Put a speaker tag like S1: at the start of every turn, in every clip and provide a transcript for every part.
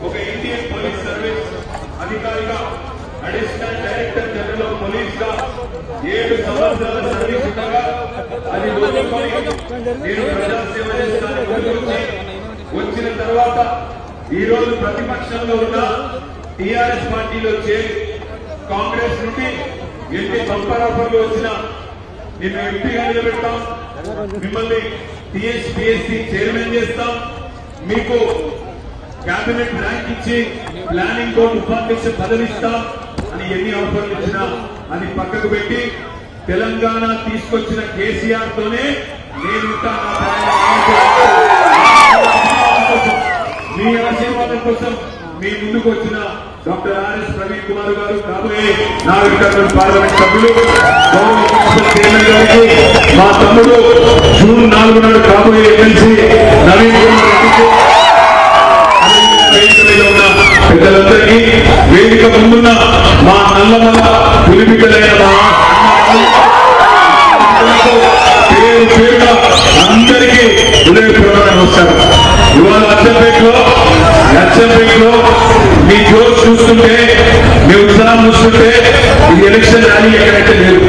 S1: ఒక Indian police service అధికారిగా additional director general of police గా 7 సంవత్సరాల సర్వీస్ ఉండగా అది నేను ప్రజాసేవ చేస్తానని వచ్చిన తర్వాత ఈ రోజు ప్రతిపక్షంలో ఉన్న టీఆర్ఎస్ పార్టీలో చేరి కాంగ్రెస్ నుండి ఎన్ని బంపరాఫర్లు వచ్చినా నిన్ను ఎంపీగా నిలబెడతాం, మిమ్మల్ని టీఎస్పీఎస్సీ చైర్మన్ చేస్తాం, మీకు कैबिनेट रैंक इच्छी प्लानिंग बोर्ड उपाध्यक्ष पदवी అని ఎన్ని ఆఫర్లు ఇచ్చినా అది పక్కకు పెట్టి తెలంగాణ తీసుకొచ్చిన కేసీఆర్ తోనే నేను మీ ఆశీర్వాదం కోసం మీ ముందుకు వచ్చిన డాక్టర్ ఆర్ఎస్ ప్రవీణ్ కుమార్ గారు కాబోయే నాగరికర్నూలు పార్లమెంట్ సభ్యులు చైర్మన్ గారికి మా తమ్ముడు జూన్ 4 నాడు కాబోయే ఎమ్మెల్సీ నవీన్ కుమార్ పెద్దలందరికీ వేదిక ముందున్న మా నల్లమల్ల పులిబిడ్డలైన మా పేరు పేరుగా అందరికీ హృదయపూర్వక నమస్కారం. ఇవాళ అచ్చంపేటలో మీ జోష్ చూస్తుంటే, మీ ఉత్సాహం చూస్తుంటే ఈ ఎలక్షన్ ర్యాలీ ఎక్కడైతే లేదు.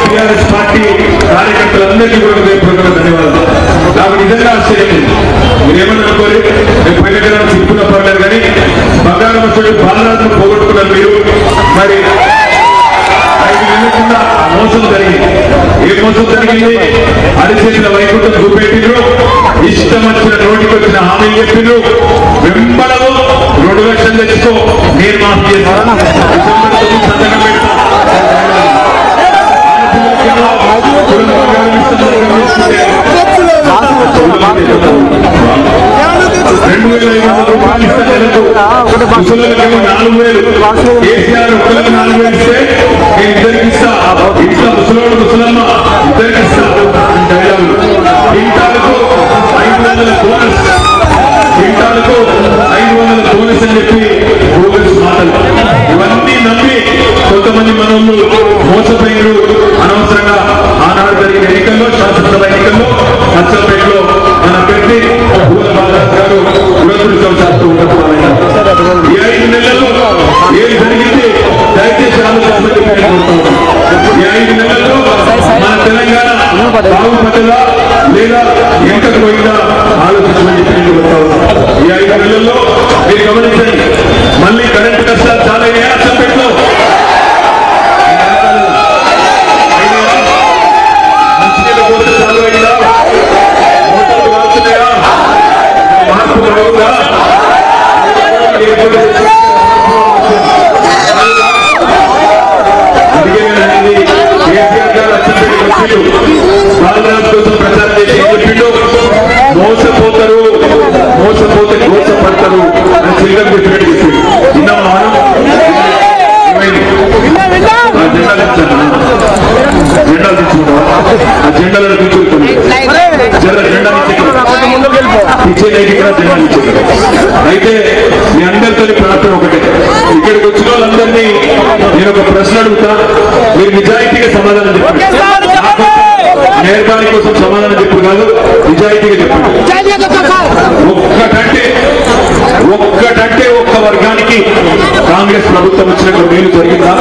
S1: టీఆర్ఎస్ పార్టీ కార్యకర్తలందరికీ కూడా ధన్యవాదాలు. నాకు నిజంగా ఆశ్చర్యం, మీరేమన్నా అనుకోరు, నేను పైన చెప్పుకున్న పర్లేదు కానీ బంగారం వచ్చి బాలరాజును పోగొట్టుకున్నారు మీరు. మరి 5 నెలల కింద మోసం జరిగింది. ఏ మోసం జరిగింది? అరిచేసిన వైకుంఠం చూపెట్టిండ్రు, ఇష్టం వచ్చిన నోటికి వచ్చిన హామీలు చెప్పిండ్రు. వెంబడము 2 లక్షలు తెచ్చుకో నేను మాఫ్ చేస్తాను, డిసెంబర్ 9 సంతకం పెడతా, 2500 రూపాయలు ఇస్తే ముసలికేమో 4000, కేసీఆర్ ఒక్కరికి 4000 ఇస్తే నేను ఇద్దరికి ఇస్తా, ఇట్లా ముసలోడు ముసలమ్మ ఇద్దరికి ఇస్తా డైలాగులు. క్వింటాలకు 500 బోనస్, క్వింటాలకు 500 బోనస్ అని చెప్పి బోనస్ మాటలు. ఇవన్నీ నమ్మి కొంతమంది మనోళ్ళు మోసపోయినారు. అనవసరంగా ఆనాడు జరిగిన ఎన్నికల్లో, శాసనసభ ఎన్నికల్లో అచ్చంపేటలో మన అభ్యర్థి భూల బాలరాజు గారు ఉడతృత్వం ఉండకపోయినారు. ఈ 5 నెలల్లో ఏది జరిగింది దయచేసి ఆలోచించమని కోరుతున్నాను. ఈ 5 నెలల్లో మన తెలంగాణ బాగుపడ్డదా లేదా ఎంతకు పోయిందా ఆలోచించమని కోరుతున్నాను. ఈ 5 నెలల్లో మీరు గమనించండి, మళ్ళీ కరెంటు కష్టాలు చాలా అచ్చంపేటలో మంచినీళ్ళ కోత చాలు అయిందా, మోటార్లు వాడుతున్నాయా, మార్పు రావుగా, బాలరాజు కోసం ప్రచారం చేసి చెప్పిండు, మోసపోతారు, మోసపోతే మోసపడతారు అని చిల్లర చెప్పినట్టు చెప్పిండు. విన్నాం మనం, జెండాలు తెచ్చుకుంటాం, ఆ జెండాలను తీసుకుంటుంది జెండా ఇచ్చే జెండా ఇచ్చేది. అయితే మీ అందరితో ప్రార్థన ఒకటే, ఇక్కడికి వచ్చిన వాళ్ళందరినీ నేను ఒక ప్రశ్న అడుగుతా, మీరు నిజాయితీగా సమాధానం చెప్పండి. నేర్పాని కోసం సమాధానం చెప్పు కాదు, నిజాయితీగా చెప్పండి. ఒక్కటంటే ఒక్క వర్గానికి కాంగ్రెస్ ప్రభుత్వం వచ్చినప్పుడు మేలు జరిగిందా?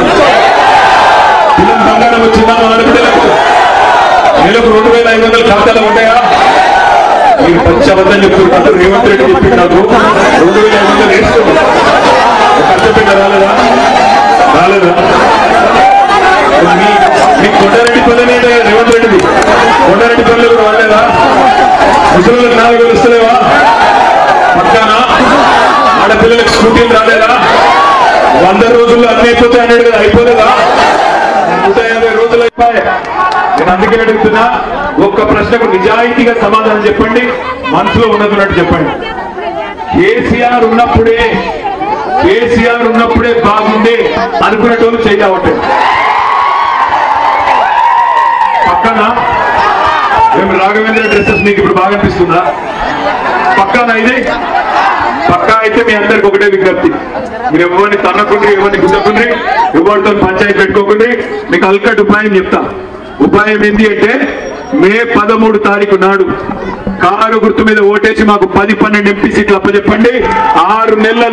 S1: పిల్లల బంగారం వచ్చిందా? ఆడపిల్లలకు నెలకు 2500 ఖాతాలు ఉంటాయా? మీరు పచ్చబద్ధం చెప్తున్నారు. రేవంత్ రెడ్డి చెప్పింది నాకు 2500 వేసుకోండి. ఖర్చు పెట్ట రాలేదా? నేను అందుకే అడుగుతున్నా, ఒక్క ప్రశ్నకు నిజాయితీగా సమాధానం చెప్పండి, మనసులో ఉన్నట్టున్నట్టు చెప్పండి. కేసీఆర్ ఉన్నప్పుడే బాగుండే అనుకునేటోళ్ళు చేయవట్లేదు. పక్కన మేము రాఘవేంద్ర డ్రెస్సెస్ మీకు ఇప్పుడు బాగా అనిపిస్తుందా? పక్కన ఇది పక్కా అయితే మీ అందరికి ఒకటే విజ్ఞప్తి, మీరు ఎవరిని తన్నకుండ్రి, ఎవరిని గుద్దకుండ్రి, ఎవరితో పంచాయతీ పెట్టుకోకుండ్రి. మీకు అల్కట్ ఉపాయం చెప్తా. ఉపాయం ఏంటి అంటే, మే 13 తారీఖు నాడు కారు గుర్తు మీద ఓటేసి మాకు 10-12 ఎంపీ సీట్లు అప్పచెప్పండి. 6 నెలల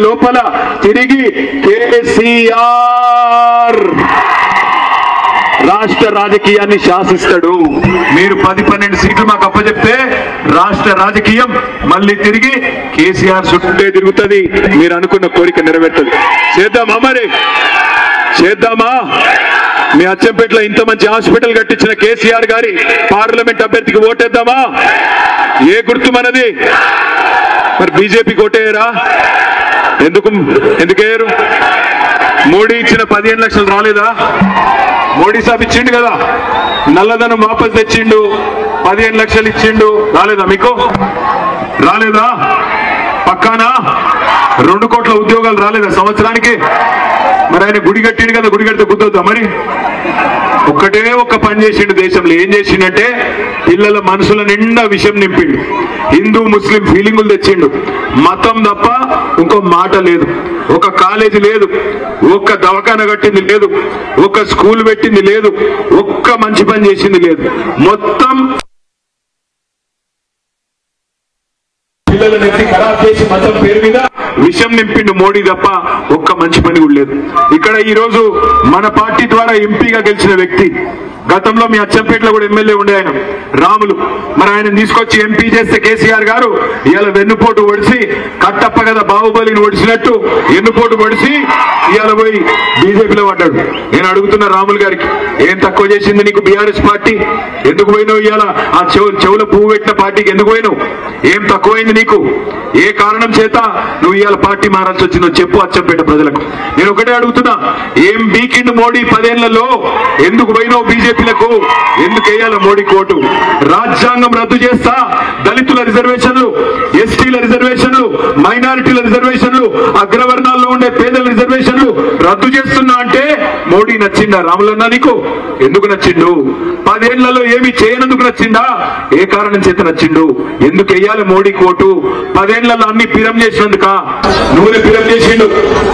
S1: లోపల తిరిగి కేసీఆర్ రాష్ట్ర రాజకీయాన్ని శాసిస్తాడు. మీరు 10-12 సీట్లు మాకు అప్పచెప్తే రాష్ట్ర రాజకీయం మళ్ళీ తిరిగి కేసీఆర్ చుట్టే తిరుగుతుంది. మీరు అనుకున్న కోరిక నెరవేరుతుంది. చేద్దామా? మరి చేద్దామా? మీ అచ్చంపేటలో ఇంత మంచి హాస్పిటల్ కట్టించిన కేసీఆర్ గారి పార్లమెంట్ అభ్యర్థికి ఓటేద్దామా? ఏ గుర్తు మనది? మరి బీజేపీకి ఓటేయరా? ఎందుకేయరు? మోడీ ఇచ్చిన 15 లక్షలు రాలేదా? మోడీ సాబ్ ఇచ్చిండు కదా, నల్లధనం వాపస్ తెచ్చిండు, 15 లక్షలు ఇచ్చిండు. రాలేదా మీకు? రాలేదా? పక్కానా 2 కోట్ల ఉద్యోగాలు రాలేదా సంవత్సరానికి? మరి ఆయన గుడి కట్టిండు కదా, గుడి కడితే గుద్దొద్దా? మరి ఒక్కటే ఒక్క పని చేసిండు దేశంలో. ఏం చేసిండంటే, పిల్లల మనసుల నిండా విషయం నింపిండు. హిందూ ముస్లిం ఫీలింగులు తెచ్చిండు. మతం తప్ప ఇంకో మాట లేదు. ఒక కాలేజీ లేదు, ఒక్క దవాఖాన కట్టింది లేదు, ఒక్క స్కూల్ పెట్టింది లేదు, ఒక్క మంచి పని చేసింది లేదు. మొత్తం పిల్లలను ఎత్తి ఖరాబ్ చేసి మతం పేరు మీద విషయం నింపిండు మోడీ తప్ప ఒక్క మంచి పని కూడా లేదు. ఇక్కడ ఈ రోజు మన పార్టీ ద్వారా ఎంపీగా గెలిచిన వ్యక్తి, గతంలో మీ అచ్చంపేటలో కూడా ఎమ్మెల్యే ఉండే ఆయన రాములు. మరి ఆయన తీసుకొచ్చి ఎంపీ చేస్తే కేసీఆర్ గారు ఇవాళ వెన్నుపోటు ఒడిసి, కట్టప్ప కదా బాహుబలిని ఒడిసినట్టు ఎన్నుపోటు ఒడిసి ఇవాళ పోయి బీజేపీలో పడ్డాడు. నేను అడుగుతున్న రాములు గారికి, ఏం తక్కువ చేసింది నీకు బీఆర్ఎస్ పార్టీ? ఎందుకు పోయినావు? ఇవాళ ఆ చెవుల పువ్వు పెట్టిన పార్టీకి ఎందుకు పోయినావు? ఏం తక్కువైంది నీకు? ఏ కారణం చేత నువ్వు ఇవాళ పార్టీ మారాల్సి వచ్చిందో చెప్పు అచ్చంపేట ప్రజలకు. నేను ఒకటే అడుగుతున్నా, ఏం బీకిండు మోడీ 10 ఏళ్లలో? ఎందుకు పోయినావు బీజేపీలకు? ఎందుకు వేయాల మోడీ కోటు? రాజ్యాంగం రద్దు చేస్తా, దళితుల రిజర్వేషన్లు, ఎస్టీల రిజర్వేషన్లు, మైనారిటీల రిజర్వేషన్లు, అగ్రవర్ణాల్లో ఉండే పేదల రిజర్వేషన్లు రద్దు చేస్తున్నా అంటే మోడీ నచ్చిందా రాములన్నా నీకు? ఎందుకు నచ్చిండు? 10 ఏళ్లలో ఏమి చేయనందుకు నచ్చిందా? ఏ కారణం చేత నచ్చిండు? ఎందుకు వేయాలి మోడీ కోటు? 10 ఏళ్లలో అన్ని పిరం చేసినందుక? నూనె పిరం చేసిండు,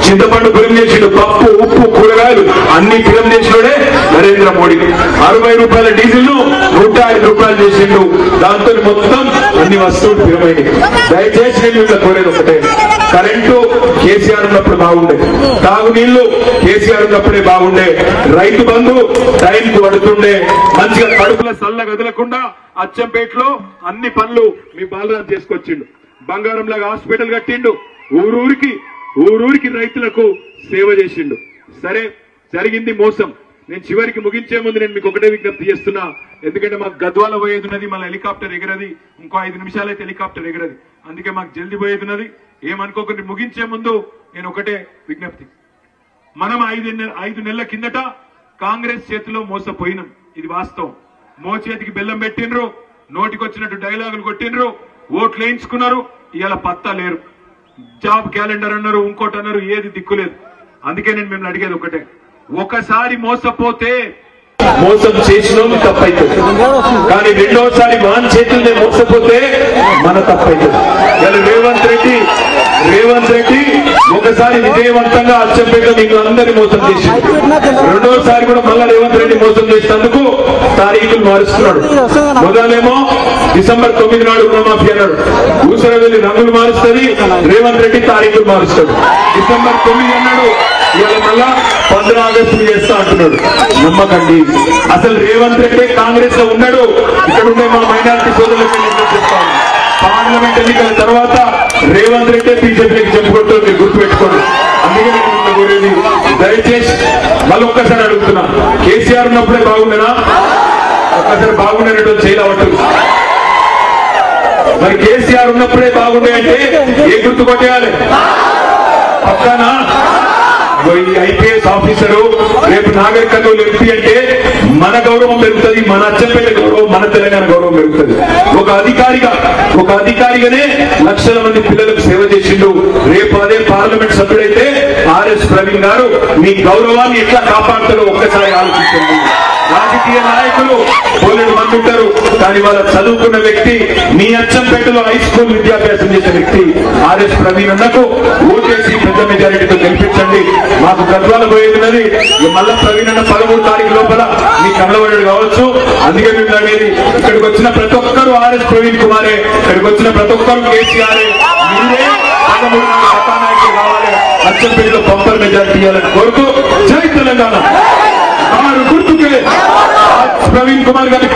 S1: చింతపండు పిరం చేసిండు, పప్పు ఉప్పు కూరగాయలు అన్ని పిరం చేసినోడే నరేంద్ర మోడీ. 60 రూపాయల డీజిల్ ను 105 రూపాయలు చేసిండు. దాంతో మొత్తం అన్ని వస్తువులు పిరమైంది. దయచేసి నేను మిమ్మల్ని కోరేది ఒకటే, కరెంటు కేసీఆర్ ఉన్నప్పుడు బాగుండే, తాగునీళ్లు కేసీఆర్ ఉన్నప్పుడే బాగుండే, రైతు బంధు టైంకు పడుతుండే, మంచిగా కడుపుల సల్ల గదలకుండా అచ్చంపేటలో అన్ని పనులు మీ బాలరాజు చేసుకొచ్చిండు. బంగారంలాగా హాస్పిటల్ కట్టిండు, ఊరూరికి రైతులకు సేవ చేసిండు. సరే, జరిగింది మోసం. నేను చివరికి ముగించే ముందు నేను మీకు ఒకటే విజ్ఞప్తి చేస్తున్నా, ఎందుకంటే మాకు గద్వాల పోయేది ఉన్నది, మళ్ళీ హెలికాప్టర్ ఎగరది, ఇంకో 5 నిమిషాలైతే హెలికాప్టర్ ఎగరది, అందుకే మాకు జల్దీ పోయేది ఉన్నది. ఏమనుకోకుండా ముగించే ముందు నేను ఒకటే విజ్ఞప్తి, మనం 5 నెలల కిందట కాంగ్రెస్ చేతిలో మోసపోయినాం, ఇది వాస్తవం. మోచేతికి బెల్లం పెట్టినరు, నోటికొచ్చినట్టు డైలాగులు కొట్టినరు, ఓట్లు వేయించుకున్నారు, ఇవాళ పత్తా లేరు. జాబ్ క్యాలెండర్ అన్నారు, ఇంకోటి అన్నారు, ఏది దిక్కులేదు. అందుకే నేను మిమ్మల్ని అడిగేది ఒకటే, ఒకసారి మోసపోతే మోసం చేసిన తప్పైతుంది, కానీ రెండోసారి వాన్ చేతుల్ని మోసపోతే మన తప్పైతుంది. రేవంత్ రెడ్డి ఒకసారి విజయవంతంగా అచ్చంపేట మీకు అందరినీ మోసం చేసింది, రెండోసారి కూడా మళ్ళా రేవంత్ రెడ్డి మోసం చేసినందుకు తారీఖులు మారుస్తున్నాడు. మొదలేమో డిసెంబర్ 9 నాడు రుణమాఫీ అన్నాడు, ఊసర వెళ్ళి రంగులు మారుస్తుంది, రేవంత్ రెడ్డి తారీఖులు మారుస్తాడు. డిసెంబర్ 9 అన్నాడు, ఇవాళ మళ్ళా 15 ఆగస్టు చేస్తా అంటున్నాడు. నమ్మకండి, అసలు రేవంత్ రెడ్డి కాంగ్రెస్ లో ఉన్నాడు. ఇక్కడ ఉండే మా మైనారిటీ సోదరులకు చెప్తాను, పార్లమెంట్ ఎన్నికల తర్వాత రేవంత్ రెడ్డి బీజేపీకి చెప్పుకుంటూ మీరు గుర్తుపెట్టుకోండి. అందుకే నేను కోరేది, దయచేసి మళ్ళీ ఒక్కసారి అడుగుతున్నా, కేసీఆర్ ఉన్నప్పుడే బాగుండేనా? ఒక్కసారి బాగుండేనట్టు చేయలేవట్టు. మరి కేసీఆర్ ఉన్నప్పుడే బాగుండే అంటే ఏ గుర్తు కొట్టేయాలి? పక్కనా ఈ ఐపీఎస్ ఆఫీసరు రేపు నాగరికతలో ఎంపీ అంటే మన గౌరవం పెరుగుతుంది, మన అచ్చంపేట గౌరవం, మన తెలంగాణ గౌరవం పెరుగుతుంది. ఒక అధికారిగానే లక్షల మంది పిల్లలకు సేవ చేసిండు. రేపు అదే పార్లమెంట్ సభ్యుడైతే ఆర్ఎస్ ప్రవీణ్ గారు మీ గౌరవాన్ని ఎట్లా కాపాడుతారో ఒక్కసారి ఆలోచించండి. రాజకీయ నాయకులు బోలెడు మంది ఉంటారు, కానీ వాళ్ళ చదువుకున్న వ్యక్తి మీ అచ్చంపేటలో హై స్కూల్ విద్యాభ్యాసం చేసిన వ్యక్తి ఆర్ఎస్ ప్రవీణ్ అన్నకు ఓటేసి పెద్ద మెజారిటీతో గెలిపించండి. మాకు గద్వాల పోయేది మళ్ళా ప్రవీణ్ అన్న 13 తారీఖు లోపల మీ కమలవాడు కావచ్చు. అందుకే మేము అనేది ఇక్కడికి వచ్చిన ప్రతి ఒక్కరు ఆర్ఎస్ ప్రవీణ్ కుమారే, ఇక్కడికి వచ్చిన ప్రతి ఒక్కరు కేసీఆర్, మీరే 13 కథానాయకులు కావాలి, అచ్చంపేటలో పంపర్ మెజారిటీ ఇవ్వాలని కోరుతూ జై తెలంగాణ. గుర్తుకే ప్రవీణ్ కుమార్ గారి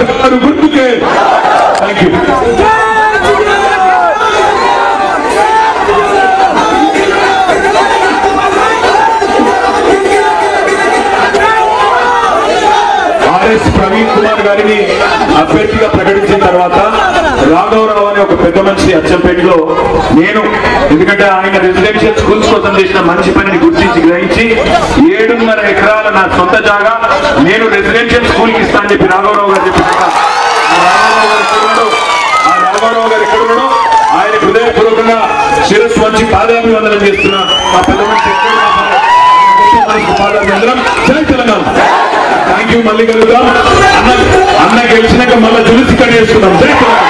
S1: గుర్తుకే. Thank you. RS Praveen Kumar గారిని అభ్యర్థిగా ప్రకటించిన తర్వాత రాఘవరావు అనే ఒక పెద్ద మనిషి అచ్చంపేటలో నేను, ఎందుకంటే ఆయన రెసిడెన్షియల్ స్కూల్స్ కోసం చేసిన మంచి పనిని గుర్తించి గ్రహించి 7.5 ఎకరాల నా సొంత జాగా నేను రెసిడెన్షియల్ స్కూల్ కి ఇస్తానని చెప్పి రాఘవరావు గారు చెప్పారు. ఆ రాఘవరావు గారు ఎక్కడ ఉన్నాడో ఆయన హృదయపూర్వకంగా శిరస్సు మంచి పాదాభివందనం చేస్తున్నా. మా పెద్ద మనిషి పాదాభివందనం. జై తెలంగాణ. Thank you. మళ్ళీ కలుద్దాం. అన్న గెలిచినాక మళ్ళీ జులుసి కట్ చేసుకుందాం. జై తెలంగాణ.